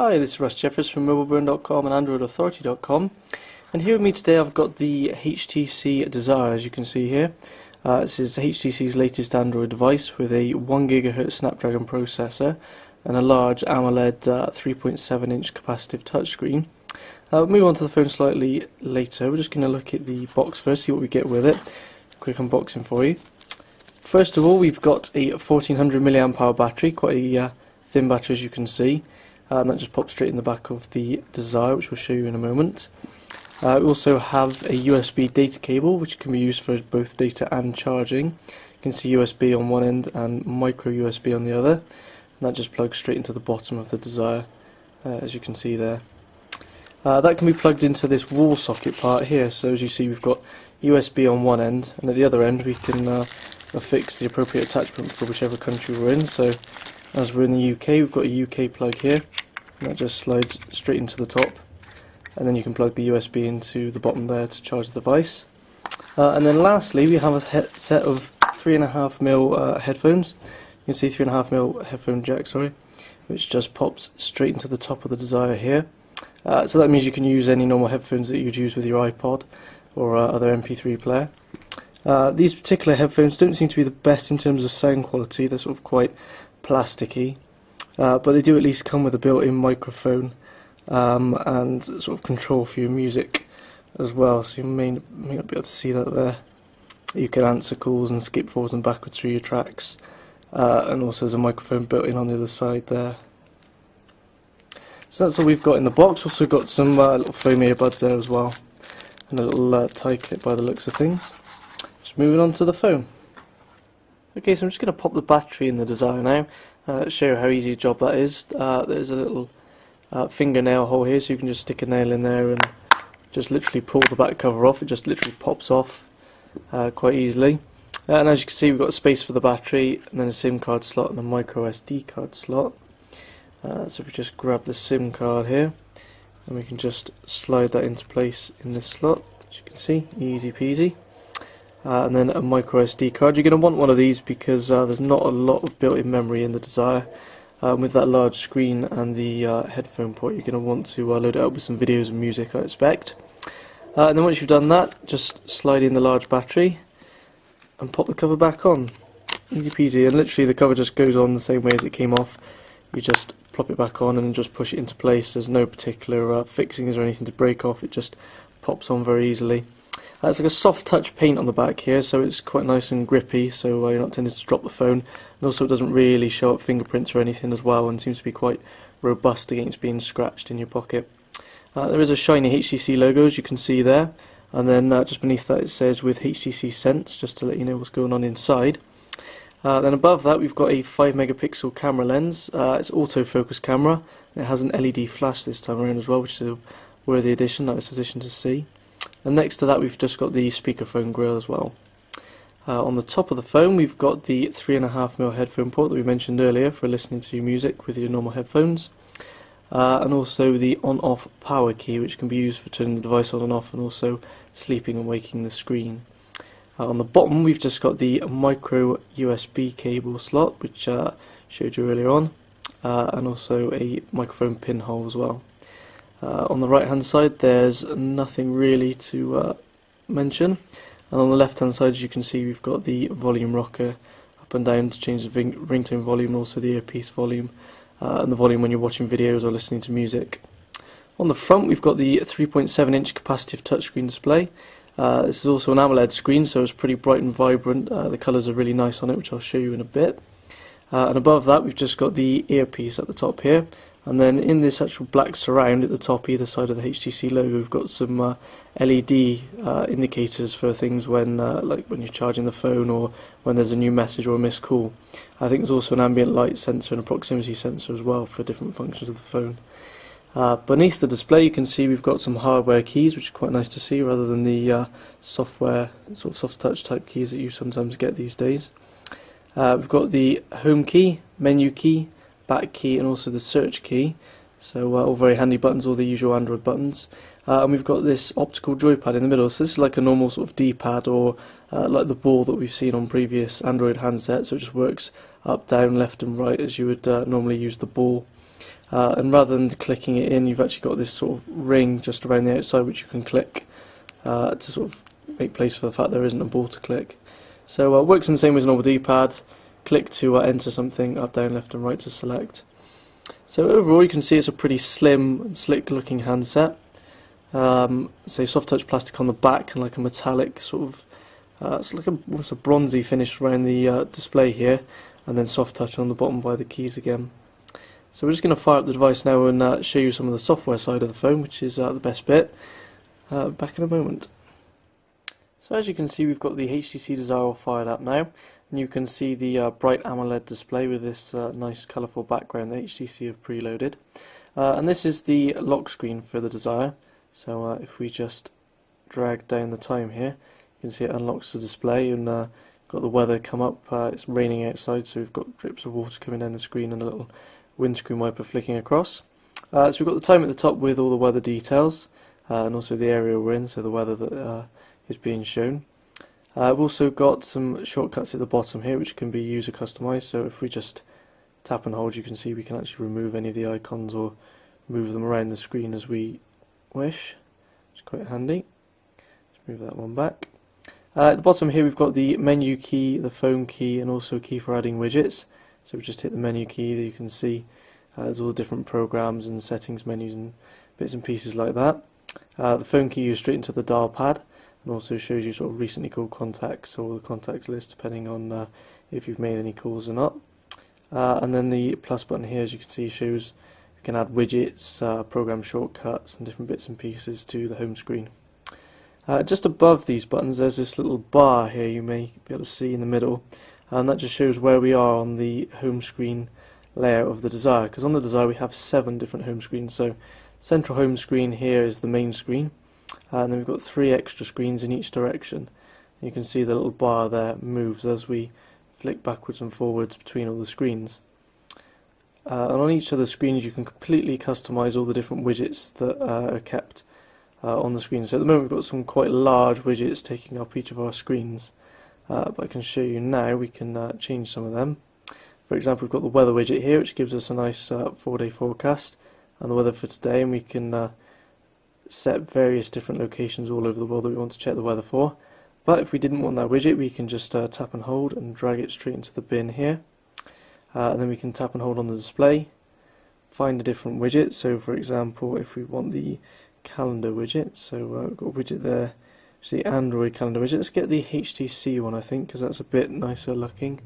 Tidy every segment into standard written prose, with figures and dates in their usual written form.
Hi, this is Russ Jeffers from mobileburn.com and androidauthority.com, and here with me today I've got the HTC Desire, as you can see here. This is HTC's latest Android device with a 1 GHz Snapdragon processor and a large AMOLED 3.7-inch capacitive touchscreen. We'll move on to the phone slightly later. We're just going to look at the box first, see what we get with it. Quick unboxing for you. First of all, we've got a 1400 mAh battery, quite a thin battery as you can see. And that just pops straight in the back of the Desire, which we'll show you in a moment. We also have a USB data cable, which can be used for both data and charging. You can see USB on one end and micro USB on the other, and that just plugs straight into the bottom of the Desire, as you can see there. That can be plugged into this wall socket part here, so as you see we've got USB on one end, and at the other end we can affix the appropriate attachment for whichever country we're in. So as we're in the UK, we've got a UK plug here, and that just slides straight into the top, and then you can plug the USB into the bottom there to charge the device. And then lastly we have a set of 3.5mm headphones. You can see 3.5mm headphone jack, which just pops straight into the top of the Desire here. So that means you can use any normal headphones that you'd use with your iPod or other MP3 player. These particular headphones don't seem to be the best in terms of sound quality. They're sort of quite plasticky, but they do at least come with a built-in microphone and sort of control for your music as well, so you may not be able to see that there. You can answer calls and skip forwards and backwards through your tracks, and also there's a microphone built in on the other side there. So that's all we've got in the box. Also got some little foam earbuds there as well, and a little tie clip by the looks of things. Just moving on to the phone. Okay, so I'm just going to pop the battery in the Desire now, show you how easy a job that is. There's a little fingernail hole here, so you can just stick a nail in there and just literally pull the back cover off. It just literally pops off quite easily. And as you can see, we've got space for the battery, and then a SIM card slot and a micro SD card slot. So if we just grab the SIM card here, and we can just slide that into place in this slot, as you can see, easy peasy. And then a micro SD card. You're going to want one of these because there's not a lot of built-in memory in the Desire. With that large screen and the headphone port, you're going to want to load it up with some videos and music, I expect. And then once you've done that, just slide in the large battery and pop the cover back on. Easy peasy, and literally the cover just goes on the same way as it came off. You just plop it back on and just push it into place. There's no particular fixings or anything to break off, it just pops on very easily. It's like a soft touch paint on the back here, so it's quite nice and grippy, so you're not tending to drop the phone. And also it doesn't really show up fingerprints or anything as well, and seems to be quite robust against being scratched in your pocket. There is a shiny HTC logo, as you can see there, and then just beneath that it says with HTC Sense, just to let you know what's going on inside. Then above that we've got a 5 megapixel camera lens. It's autofocus camera, and it has an LED flash this time around as well, which is a worthy addition, nice addition to see. And next to that we've just got the speakerphone grill as well. On the top of the phone we've got the 3.5mm headphone port that we mentioned earlier for listening to music with your normal headphones. And also the on-off power key, which can be used for turning the device on and off, and also sleeping and waking the screen. On the bottom we've just got the micro USB cable slot, which showed you earlier on, and also a microphone pinhole as well. On the right hand side there's nothing really to mention, and on the left hand side, as you can see, we've got the volume rocker up and down to change the ringtone volume, and also the earpiece volume, and the volume when you're watching videos or listening to music. On the front we've got the 3.7-inch capacitive touchscreen display. This is also an AMOLED screen, so it's pretty bright and vibrant. The colours are really nice on it, which I'll show you in a bit. And above that we've just got the earpiece at the top here, and then in this actual black surround at the top either side of the HTC logo we've got some LED indicators for things when like when you're charging the phone, or when there's a new message or a missed call. I think there's also an ambient light sensor and a proximity sensor as well for different functions of the phone. Beneath the display you can see we've got some hardware keys, which is quite nice to see rather than the software, sort of soft touch type keys that you sometimes get these days. We've got the home key, menu key, back key, and also the search key, so all very handy buttons, all the usual Android buttons. And we've got this optical joypad in the middle, so this is like a normal sort of D-pad, or like the ball that we've seen on previous Android handsets, so it just works up, down, left and right as you would normally use the ball. and rather than clicking it in, you've actually got this sort of ring just around the outside which you can click to sort of make place for the fact there isn't a ball to click. So it works in the same way as a normal D-pad. Click to enter something, up, down, left and right to select. So overall you can see it's a pretty slim and slick looking handset. Say soft touch plastic on the back and like a metallic sort of, it's like almost a bronzy finish around the display here, and then soft touch on the bottom by the keys again. So we're just going to fire up the device now and show you some of the software side of the phone, which is the best bit. Back in a moment. So as you can see, we've got the HTC Desire fired up now, and you can see the bright AMOLED display with this nice colourful background that HTC have preloaded. And this is the lock screen for the Desire. So if we just drag down the time here, you can see it unlocks the display, and got the weather come up. It's raining outside, so we've got drips of water coming down the screen and a little windscreen wiper flicking across. So we've got the time at the top with all the weather details, and also the area we're in, so the weather that is being shown. I've also got some shortcuts at the bottom here which can be user customized, so if we just tap and hold, you can see we can actually remove any of the icons or move them around the screen as we wish. It's quite handy. Let's move that one back. At the bottom here we've got the menu key, the phone key, and also a key for adding widgets. So we just hit the menu key, there you can see there's all the different programs and settings menus and bits and pieces like that. The phone key goes straight into the dial pad, and also shows you sort of recently called contacts or the contacts list depending on if you've made any calls or not. And then the plus button here, as you can see, shows you can add widgets, program shortcuts and different bits and pieces to the home screen. Just above these buttons there's this little bar here you may be able to see in the middle, and that just shows where we are on the home screen layout of the Desire, because on the Desire we have 7 different home screens. So central home screen here is the main screen, and then we've got 3 extra screens in each direction. You can see the little bar there moves as we flick backwards and forwards between all the screens. And on each of the screens you can completely customize all the different widgets that are kept on the screen. So at the moment we've got some quite large widgets taking up each of our screens, but I can show you now we can change some of them. For example, we've got the weather widget here, which gives us a nice 4-day forecast and the weather for today, and we can set various different locations all over the world that we want to check the weather for. But if we didn't want that widget, we can just tap and hold and drag it straight into the bin here, and then we can tap and hold on the display, find a different widget. So for example, if we want the calendar widget, so we've got a widget there, it's the Android calendar widget. Let's get the HTC one, I think, because that's a bit nicer looking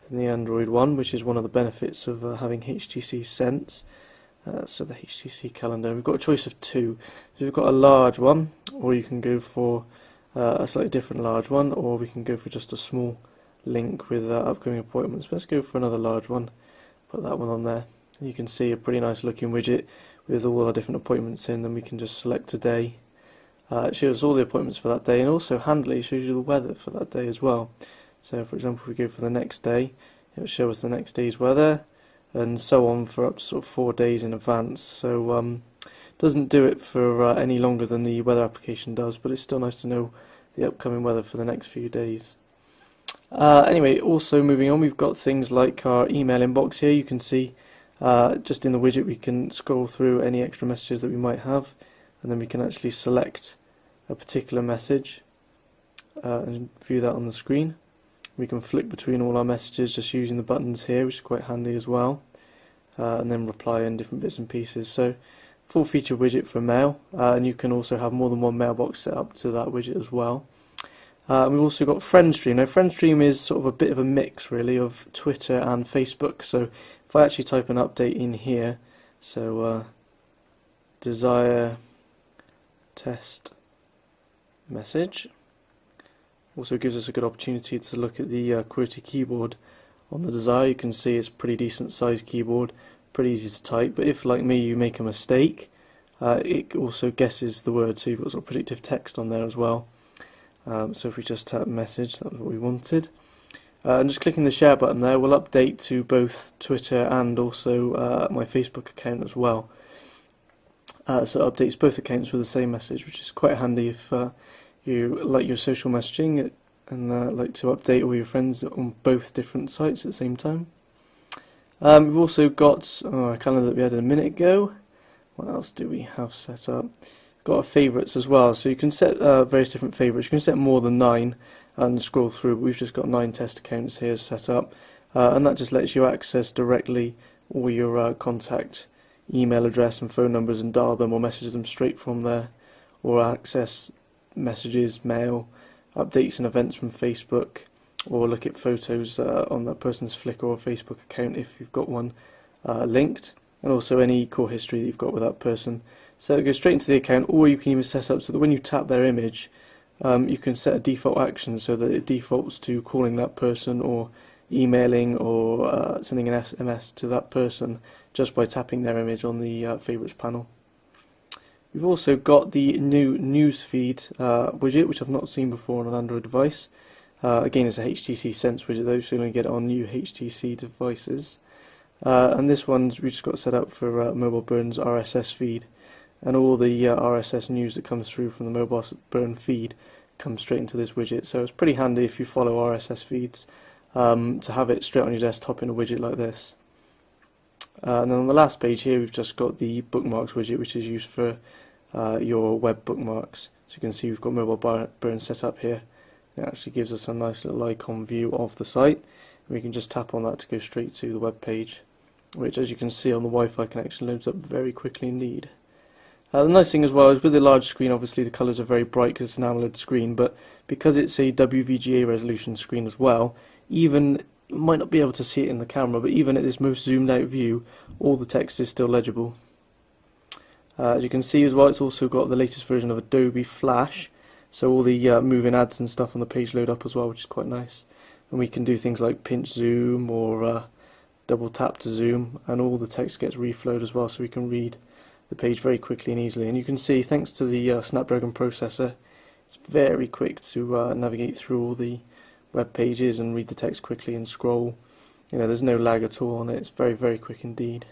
than the Android one, which is one of the benefits of having HTC Sense. So the HTC calendar, we've got a choice of 2. So we've got a large one, or you can go for a slightly different large one, or we can go for just a small link with upcoming appointments. But let's go for another large one, put that one on there. You can see a pretty nice looking widget with all our different appointments in, and we can just select a day. It shows all the appointments for that day, and also handily it shows you the weather for that day as well. So for example, if we go for the next day, it will show us the next day's weather, and so on for up to sort of 4 days in advance. So doesn't do it for any longer than the weather application does, but it's still nice to know the upcoming weather for the next few days. Anyway, also moving on, we've got things like our email inbox here. You can see just in the widget we can scroll through any extra messages that we might have, and then we can actually select a particular message and view that on the screen. We can flick between all our messages just using the buttons here, which is quite handy as well, and then reply in different bits and pieces. So full feature widget for mail, and you can also have more than one mailbox set up to that widget as well. We've also got FriendStream. Now FriendStream is sort of a bit of a mix really of Twitter and Facebook. So if I actually type an update in here, so Desire test message, also gives us a good opportunity to look at the QWERTY keyboard on the Desire. You can see it's a pretty decent sized keyboard, pretty easy to type, but if like me you make a mistake, it also guesses the word, so you've got sort of predictive text on there as well. So if we just tap message, that was what we wanted. And just clicking the share button there will update to both Twitter and also my Facebook account as well. So it updates both accounts with the same message, which is quite handy if you like your social messaging and like to update all your friends on both different sites at the same time. We've also got a calendar that we had a minute ago. What else do we have set up? Got our favourites as well, so you can set various different favourites. You can set more than 9 and scroll through, but we've just got 9 test accounts here set up, and that just lets you access directly all your contact email address and phone numbers and dial them or message them straight from there, or access messages, mail, updates and events from Facebook, or look at photos on that person's Flickr or Facebook account if you've got one linked, and also any core history that you've got with that person. So it goes straight into the account, or you can even set up so that when you tap their image, you can set a default action so that it defaults to calling that person or emailing or sending an SMS to that person just by tapping their image on the favourites panel. We've also got the new newsfeed widget, which I've not seen before on an Android device. Again, it's a HTC Sense widget though, so you only get it on new HTC devices. And this one's we just got set up for Mobile Burn's RSS feed, and all the RSS news that comes through from the Mobile Burn feed comes straight into this widget. So it's pretty handy if you follow RSS feeds to have it straight on your desktop in a widget like this. And then on the last page here, we've just got the bookmarks widget, which is used for your web bookmarks. So you can see we've got Mobile Burn set up here. It actually gives us a nice little icon view of the site. We can just tap on that to go straight to the web page, which, as you can see on the Wi-Fi connection, loads up very quickly indeed. The nice thing as well is with the large screen, obviously the colours are very bright because it's an AMOLED screen, but because it's a WVGA resolution screen as well, even you might not be able to see it in the camera, but even at this most zoomed out view, all the text is still legible. As you can see as well, it's also got the latest version of Adobe Flash, so all the moving ads and stuff on the page load up as well, which is quite nice. And we can do things like pinch zoom or double tap to zoom, and all the text gets reflowed as well, so we can read the page very quickly and easily. And you can see, thanks to the Snapdragon processor, it's very quick to navigate through all the web pages and read the text quickly and scroll. You know, there's no lag at all on it. It's very, very quick indeed.